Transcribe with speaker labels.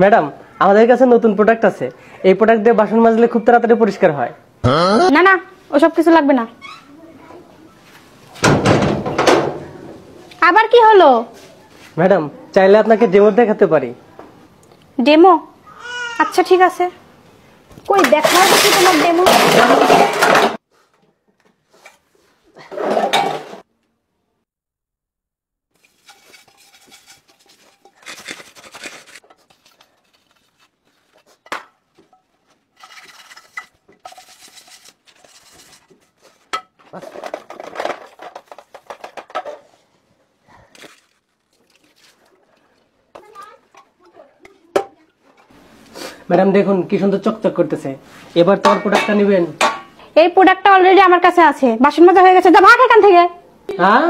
Speaker 1: Madam, আমাদের কাছে নতুন প্রোডাক্ট আছে। এই প্রোডাক্ট দিয়ে বাসন মাজলে খুব তাড়াতাড়ি পরিষ্কার হয়।
Speaker 2: না না, ওসব কিছু লাগবে না। আবার কি হলো?
Speaker 1: ম্যাডাম, চাইলে আপনাকে ডেমো দেখাতে পারি।
Speaker 2: ডেমো? আচ্ছা ঠিক আছে, কই দেখাও দেখি তোমার ডেমো।
Speaker 1: ম্যাডাম দেখুন কি সুন্দর চকচক করতেছে। এবার তোমার প্রোডাক্টটা নেবেন?
Speaker 2: এই প্রোডাক্টটা অলরেডি আমার কাছে আছে, বাসন মাজা হয়ে গেছে, যা ভাগ এখান থেকে।
Speaker 1: হ্যাঁ